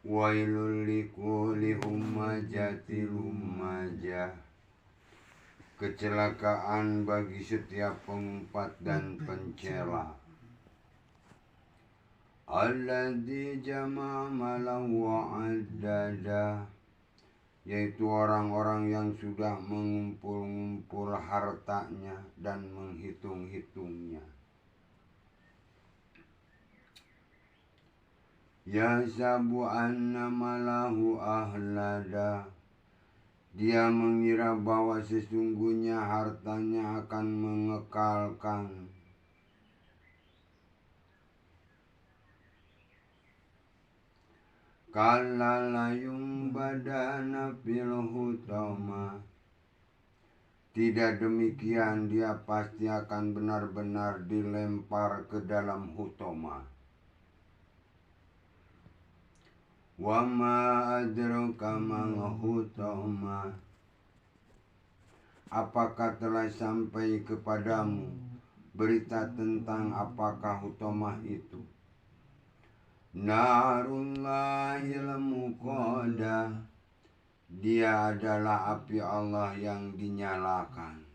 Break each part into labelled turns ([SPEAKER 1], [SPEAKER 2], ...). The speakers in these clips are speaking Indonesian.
[SPEAKER 1] Wailul likulli humazatil lumazah. Kecelakaan bagi setiap pengumpat dan pencela. Alladzi jama'a malan wa addada, yaitu orang-orang yang sudah mengumpul-ngumpul hartanya dan menghitung-hitungnya. Yahsabu anna malahu ahlada, dia mengira bahwa sesungguhnya hartanya akan mengekalkan. Kalla layumbadana fil hutama, tidak demikian, dia pasti akan benar-benar dilempar ke dalam hutama. Wa ma adraka mal hutama, apakah telah sampai kepadamu berita tentang apakah hutamah itu? Narullahil muqadah, dia adalah api Allah yang dinyalakan.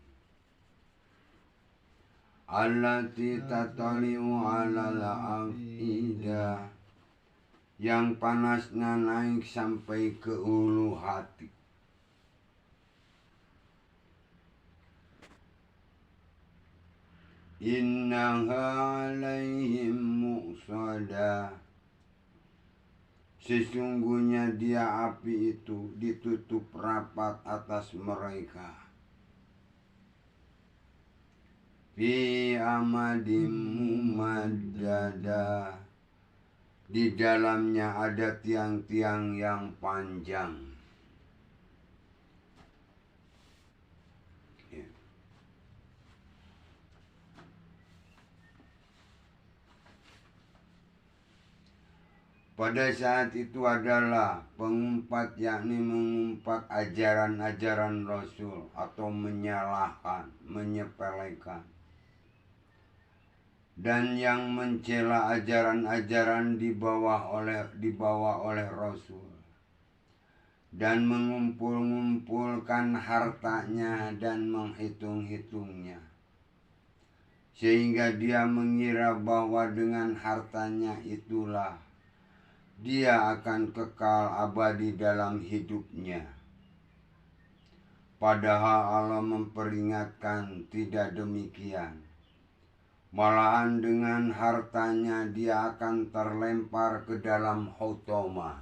[SPEAKER 1] Allati tatali'u 'alal afidah, yang panasnya naik sampai ke ulu hati. Innaha 'alaihim muqsadah, sesungguhnya dia api itu ditutup rapat atas mereka. Fi amadim mumaddadah, di dalamnya ada tiang-tiang yang panjang. Pada saat itu adalah pengumpat, yakni mengumpat ajaran-ajaran Rasul atau menyalahkan, menyepelekan. Dan yang mencela ajaran-ajaran dibawa oleh Rasul. Dan mengumpul-ngumpulkan hartanya dan menghitung-hitungnya. Sehingga dia mengira bahwa dengan hartanya itulah dia akan kekal abadi dalam hidupnya. Padahal Allah memperingatkan tidak demikian. Malahan dengan hartanya dia akan terlempar ke dalam hutama.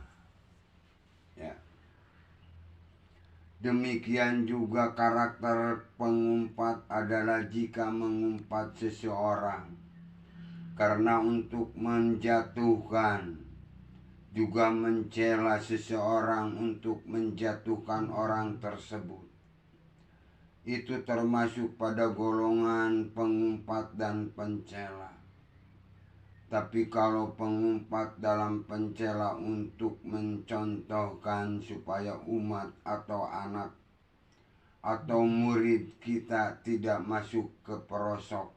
[SPEAKER 1] Ya. Demikian juga karakter pengumpat adalah jika mengumpat seseorang karena untuk menjatuhkan, juga mencela seseorang untuk menjatuhkan orang tersebut. Itu termasuk pada golongan pengumpat dan pencela. Tapi kalau pengumpat dalam pencela untuk mencontohkan supaya umat atau anak atau murid kita tidak masuk ke perosok,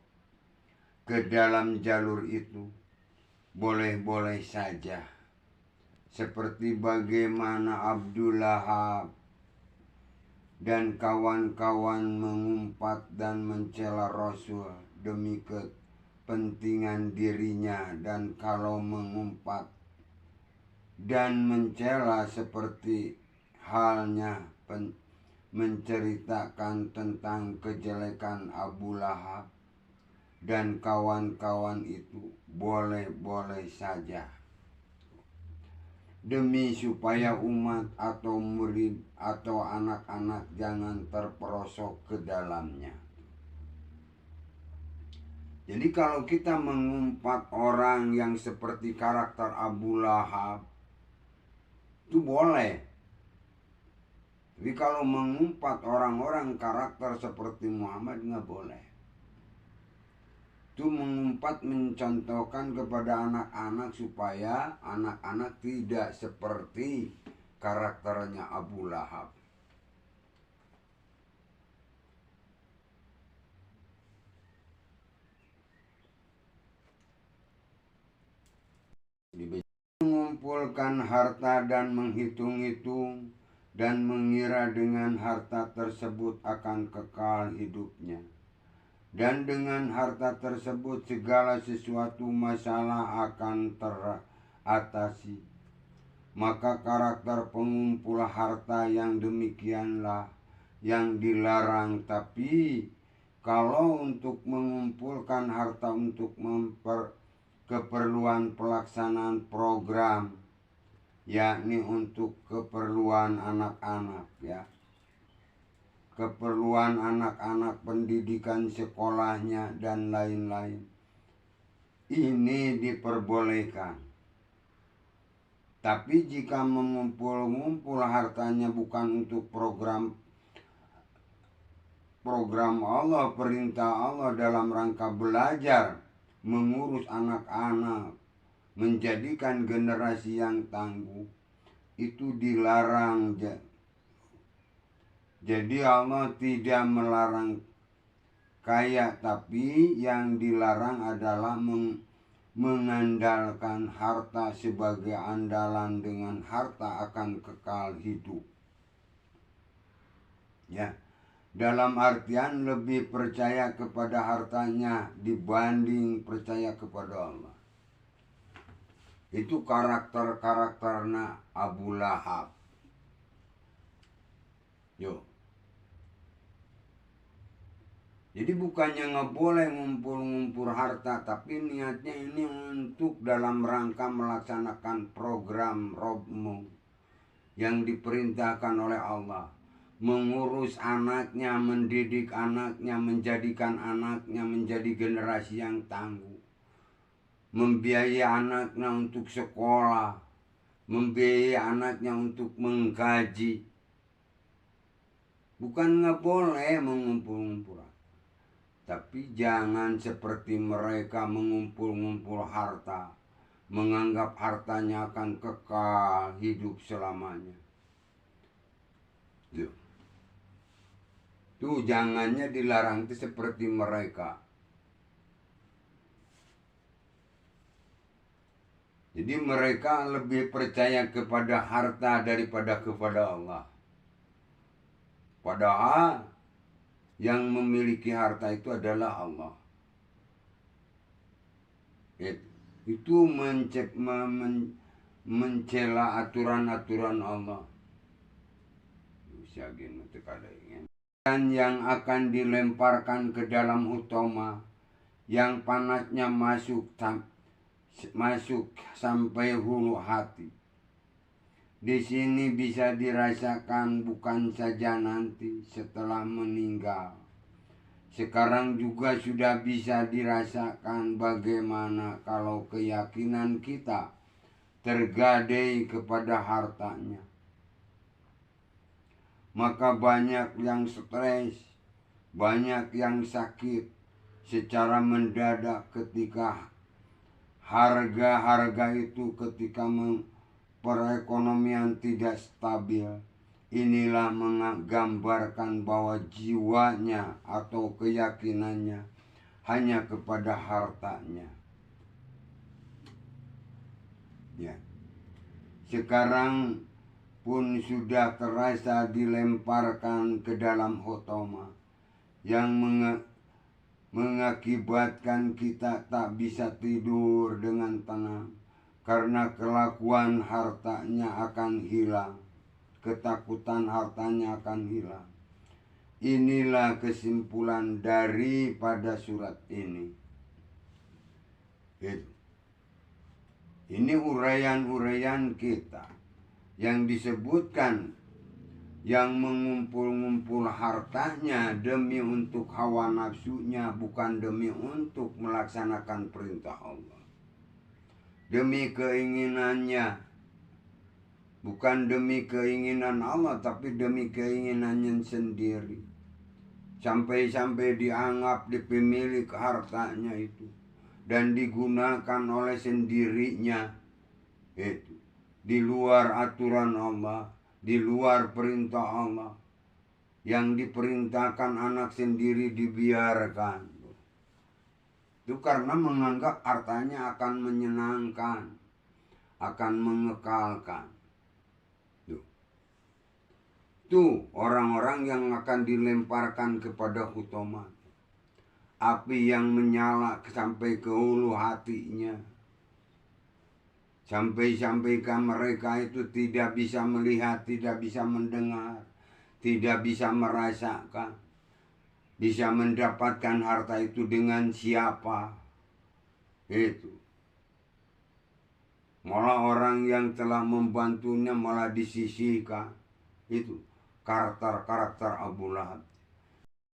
[SPEAKER 1] ke dalam jalur itu, boleh-boleh saja. Seperti bagaimana Abu Lahab dan kawan-kawan mengumpat dan mencela Rasul demi kepentingan dirinya, dan kalau mengumpat dan mencela seperti halnya menceritakan tentang kejelekan Abu Lahab dan kawan-kawan itu, boleh-boleh saja. Demi supaya umat atau murid atau anak-anak jangan terperosok ke dalamnya. Jadi kalau kita mengumpat orang yang seperti karakter Abu Lahab, itu boleh. Tapi kalau mengumpat orang-orang karakter seperti Muhammad, nggak boleh. Itu mengumpat mencontohkan kepada anak-anak supaya anak-anak tidak seperti karakternya Abu Lahab. Mengumpulkan mengumpulkan harta dan menghitung-hitung dan mengira dengan harta tersebut akan kekal hidupnya. Dan dengan harta tersebut segala sesuatu masalah akan teratasi. Maka karakter pengumpul harta yang demikianlah yang dilarang. Tapi kalau untuk mengumpulkan harta untuk keperluan pelaksanaan program, yakni untuk keperluan anak-anak, ya, keperluan anak-anak, pendidikan sekolahnya dan lain-lain, ini diperbolehkan. Tapi jika mengumpul-ngumpul hartanya bukan untuk program Allah, perintah Allah dalam rangka belajar, mengurus anak-anak, menjadikan generasi yang tangguh, itu dilarang. Jadi Allah tidak melarang kaya, tapi yang dilarang adalah mengandalkan harta sebagai andalan. Dengan harta akan kekal hidup, ya, dalam artian lebih percaya kepada hartanya dibanding percaya kepada Allah. Itu karakternya Abu Lahab. Jadi bukannya nggak boleh ngumpul-ngumpul harta, tapi niatnya ini untuk dalam rangka melaksanakan program Robmu yang diperintahkan oleh Allah. Mengurus anaknya, mendidik anaknya, menjadikan anaknya menjadi generasi yang tangguh. Membiayai anaknya untuk sekolah, membiayai anaknya untuk menggaji. Bukan nggak boleh mengumpul-ngumpul, tapi jangan seperti mereka mengumpul-ngumpul harta, menganggap hartanya akan kekal hidup selamanya. Tuh jangannya dilarang itu seperti mereka. Jadi mereka lebih percaya kepada harta daripada kepada Allah. Padahal yang memiliki harta itu adalah Allah. Itu mencela aturan-aturan Allah. Dan yang akan dilemparkan ke dalam hutama, yang panasnya masuk sampai hulu hati. Di sini bisa dirasakan bukan saja nanti setelah meninggal. Sekarang juga sudah bisa dirasakan bagaimana kalau keyakinan kita tergadai kepada hartanya. Maka banyak yang stres, banyak yang sakit secara mendadak ketika harga-harga itu, ketika perekonomian tidak stabil. Inilah menggambarkan bahwa jiwanya atau keyakinannya hanya kepada hartanya. Ya. Sekarang pun sudah terasa dilemparkan ke dalam hutama yang mengakibatkan kita tak bisa tidur dengan tenang karena kelakuan hartanya akan hilang, ketakutan hartanya akan hilang. Inilah kesimpulan daripada surat ini. Ini uraian-uraian kita yang disebutkan, yang mengumpul-ngumpul hartanya demi untuk hawa nafsunya, bukan demi untuk melaksanakan perintah Allah. Demi keinginannya, bukan demi keinginan Allah, tapi demi keinginannya sendiri. Sampai-sampai dianggap pemilik hartanya itu dan digunakan oleh sendirinya, itu di luar aturan Allah, di luar perintah Allah. Yang diperintahkan anak sendiri dibiarkan. Itu karena menganggap hartanya akan menyenangkan, akan mengekalkan. Tuh orang-orang yang akan dilemparkan kepada hutoman. Api yang menyala sampai ke hulu hatinya. Sampai-sampai mereka itu tidak bisa melihat, tidak bisa mendengar, tidak bisa merasakan. Bisa mendapatkan harta itu dengan siapa. Itu. Malah orang yang telah membantunya malah disisihkan. Itu karakter-karakter Abu Lahab.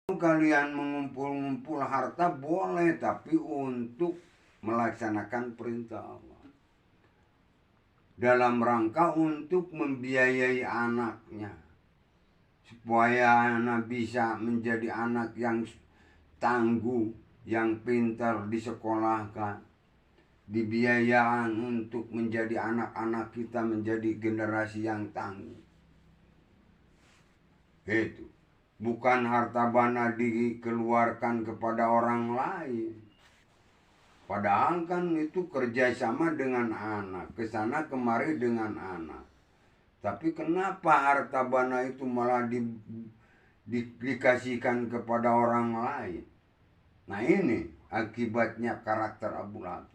[SPEAKER 1] Kalian mengumpul-ngumpul harta boleh, tapi untuk melaksanakan perintah Allah. Dalam rangka untuk membiayai anaknya. Supaya anak bisa menjadi anak yang tangguh, yang pintar disekolahkan. Dibiayaan untuk menjadi anak-anak kita menjadi generasi yang tangguh. Itu. Bukan harta bana dikeluarkan kepada orang lain. Padahal kan itu kerjasama dengan anak. Kesana kemari dengan anak. Tapi kenapa harta bana itu malah dikasihkan kepada orang lain? Nah ini akibatnya karakter Abu Lahab.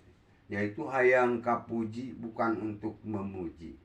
[SPEAKER 1] Yaitu hayang kapuji bukan untuk memuji.